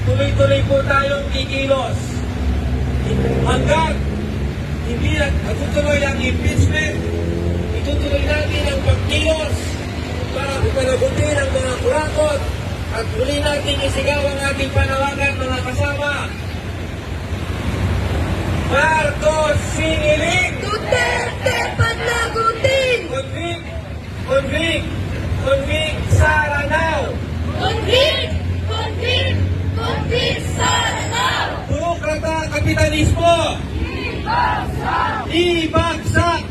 tuloy-tuloy po tayong kikilos. Hanggang hindi natutuloy ang impeachment, itutuloy natin ang pagkilos para panagutin ang mga kurakot at muli natin isigaw ang ating panawagan, mga kasama. Marcos siniling! Duterte panagutin! Convict! Convict! Convict Sara now! Convict! Convict! Convict Sara now! Burokrata kapitalismo! Ibagsak! Ibagsak!